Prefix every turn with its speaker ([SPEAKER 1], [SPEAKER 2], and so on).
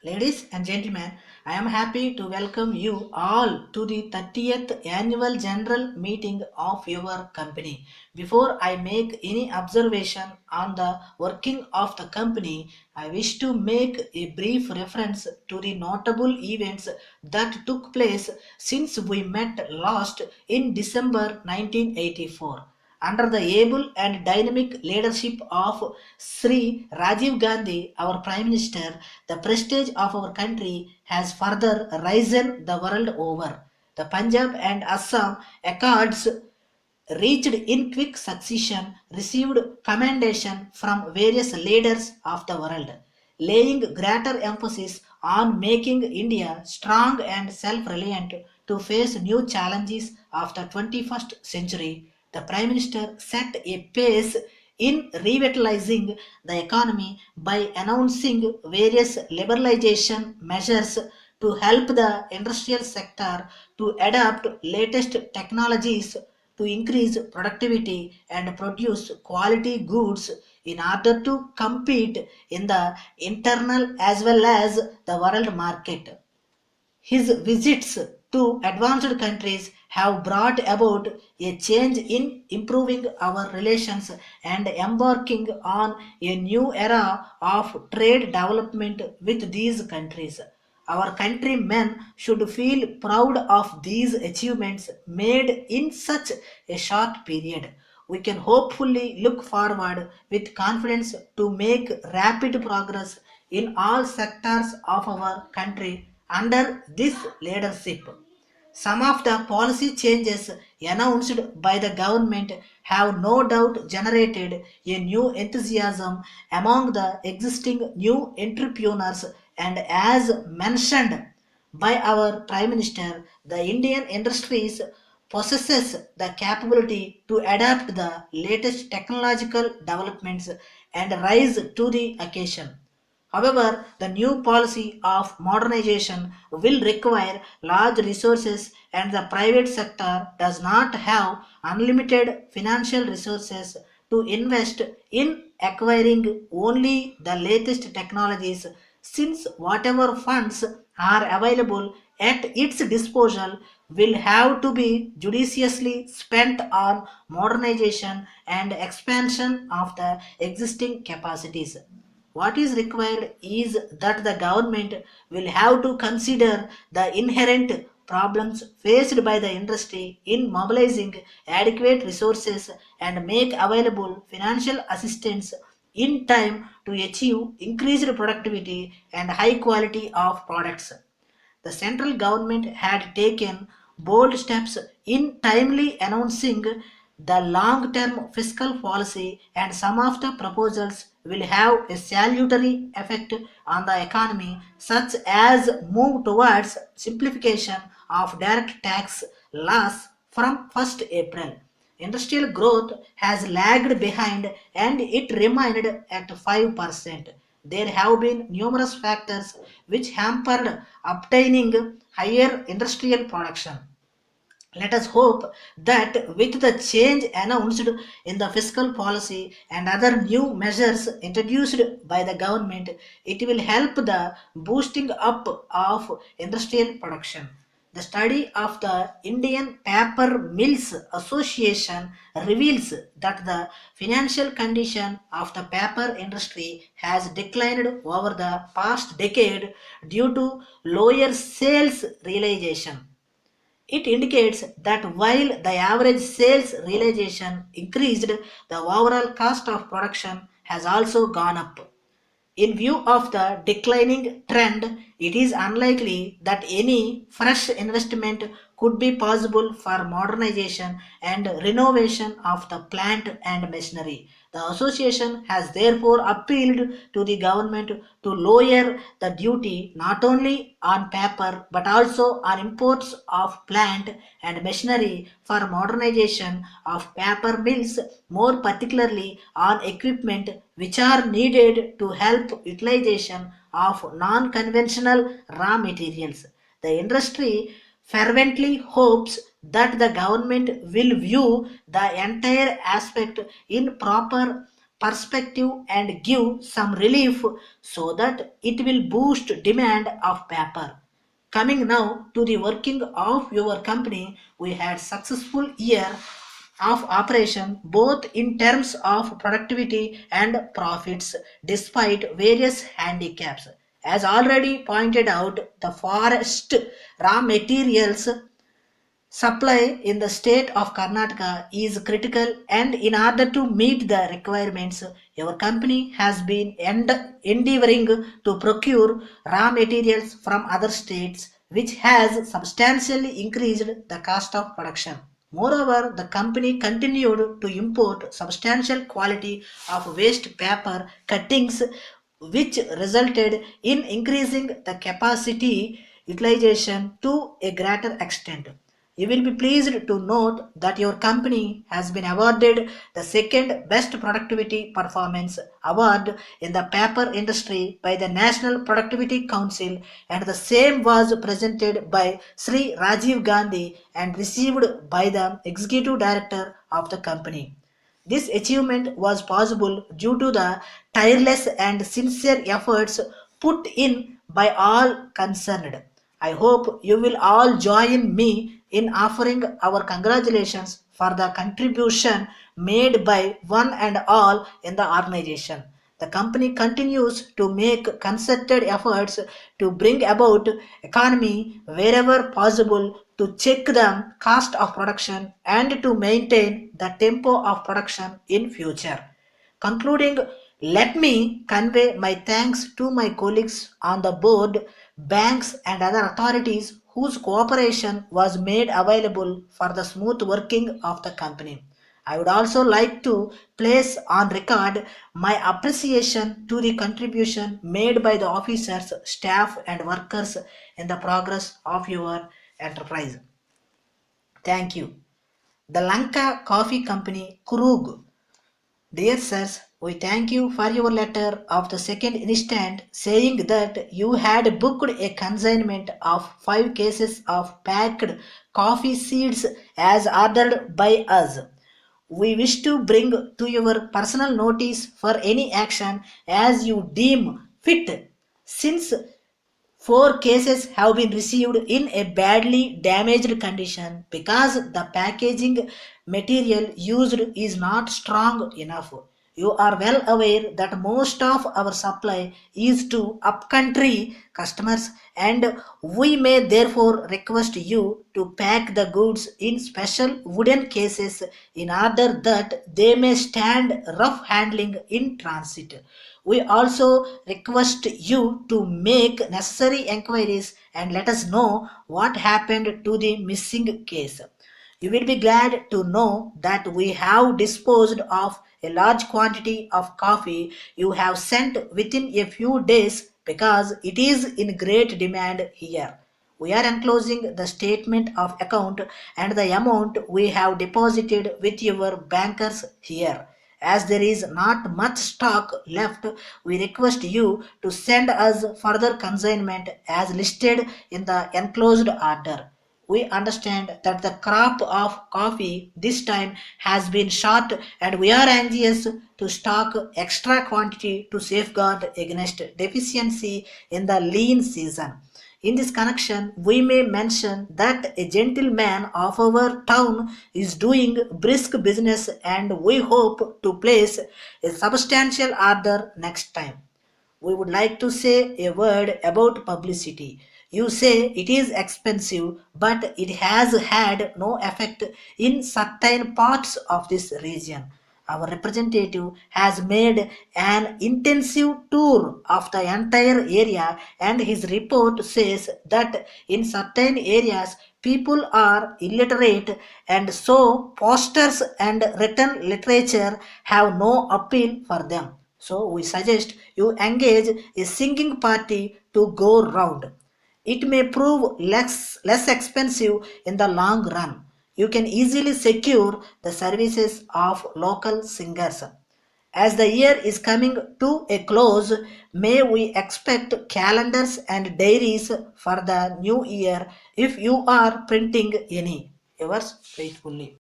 [SPEAKER 1] Ladies and gentlemen, I am happy to welcome you all to the 30th annual general meeting of your company. Before I make any observation on the working of the company, I wish to make a brief reference to the notable events that took place since we met last in December 1984. Under the able and dynamic leadership of Sri Rajiv Gandhi, our Prime Minister, the prestige of our country has further risen the world over. The Punjab and Assam Accords reached in quick succession, received commendation from various leaders of the world, laying greater emphasis on making India strong and self-reliant to face new challenges of the 21st century. The Prime Minister set a pace in revitalizing the economy by announcing various liberalization measures to help the industrial sector to adapt latest technologies to increase productivity and produce quality goods in order to compete in the internal as well as the world market. His visits to advanced countries have brought about a change in improving our relations and embarking on a new era of trade development with these countries. Our countrymen should feel proud of these achievements made in such a short period. We can hopefully look forward with confidence to make rapid progress in all sectors of our country under this leadership. Some of the policy changes announced by the government have no doubt generated a new enthusiasm among the existing new entrepreneurs, and as mentioned by our Prime Minister, the Indian industries possesses the capability to adapt the latest technological developments and rise to the occasion. However, the new policy of modernization will require large resources, and the private sector does not have unlimited financial resources to invest in acquiring only the latest technologies, since whatever funds are available at its disposal will have to be judiciously spent on modernization and expansion of the existing capacities. What is required is that the government will have to consider the inherent problems faced by the industry in mobilizing adequate resources and make available financial assistance in time to achieve increased productivity and high quality of products. The central government had taken bold steps in timely announcing the long term fiscal policy, and some of the proposals will have a salutary effect on the economy, such as move towards simplification of direct tax laws from 1st April. Industrial growth has lagged behind and it remained at 5%. There have been numerous factors which hampered obtaining higher industrial production. Let us hope that with the change announced in the fiscal policy and other new measures introduced by the government, it will help the boosting up of industrial production. The study of the Indian Paper Mills Association reveals that the financial condition of the paper industry has declined over the past decade due to lower sales realization. It indicates that while the average sales realization increased, the overall cost of production has also gone up. In view of the declining trend, it is unlikely that any fresh investment could be possible for modernization and renovation of the plant and machinery. The association has therefore appealed to the government to lower the duty not only on paper but also on imports of plant and machinery for modernization of paper mills, more particularly on equipment which are needed to help utilization of non-conventional raw materials. The industry fervently hopes that the government will view the entire aspect in proper perspective and give some relief so that it will boost demand of paper. Coming now to the working of your company, we had successful year of operation both in terms of productivity and profits despite various handicaps. As already pointed out, the forest raw materials supply in the state of Karnataka is critical, and in order to meet the requirements, your company has been endeavoring to procure raw materials from other states, which has substantially increased the cost of production. Moreover, the company continued to import substantial quality of waste paper cuttings, which resulted in increasing the capacity utilization to a greater extent. You will be pleased to note that your company has been awarded the second Best Productivity Performance Award in the paper industry by the National Productivity Council, and the same was presented by Sri Rajiv Gandhi and received by the Executive Director of the company. This achievement was possible due to the tireless and sincere efforts put in by all concerned. I hope you will all join me in offering our congratulations for the contribution made by one and all in the organization. The company continues to make concerted efforts to bring about economy wherever possible to check the cost of production and to maintain the tempo of production in future. Concluding, let me convey my thanks to my colleagues on the board, banks, and other authorities whose cooperation was made available for the smooth working of the company. I would also like to place on record my appreciation to the contribution made by the officers, staff, and workers in the progress of your enterprise. Thank you. The Lanka Coffee Company, Krug. Dear sirs, we thank you for your letter of the second instant saying that you had booked a consignment of 5 cases of packed coffee seeds as ordered by us. We wish to bring to your personal notice for any action as you deem fit. Since 4 cases have been received in a badly damaged condition because the packaging material used is not strong enough. You are well aware that most of our supply is to upcountry customers, and we may therefore request you to pack the goods in special wooden cases in order that they may stand rough handling in transit. We also request you to make necessary inquiries and let us know what happened to the missing case. You will be glad to know that we have disposed of a large quantity of coffee you have sent within a few days because it is in great demand here. We are enclosing the statement of account and the amount we have deposited with your bankers here. As there is not much stock left, we request you to send us further consignment as listed in the enclosed order. We understand that the crop of coffee this time has been short, and we are anxious to stock extra quantity to safeguard against deficiency in the lean season. In this connection, we may mention that a gentleman of our town is doing brisk business, and we hope to place a substantial order next time. We would like to say a word about publicity. You say it is expensive, but it has had no effect in certain parts of this region. Our representative has made an intensive tour of the entire area, and his report says that in certain areas people are illiterate, and so posters and written literature have no appeal for them. So we suggest you engage a singing party to go round. It may prove less expensive in the long run. You can easily secure the services of local singers. As the year is coming to a close, may we expect calendars and diaries for the new year if you are printing any. Yours faithfully.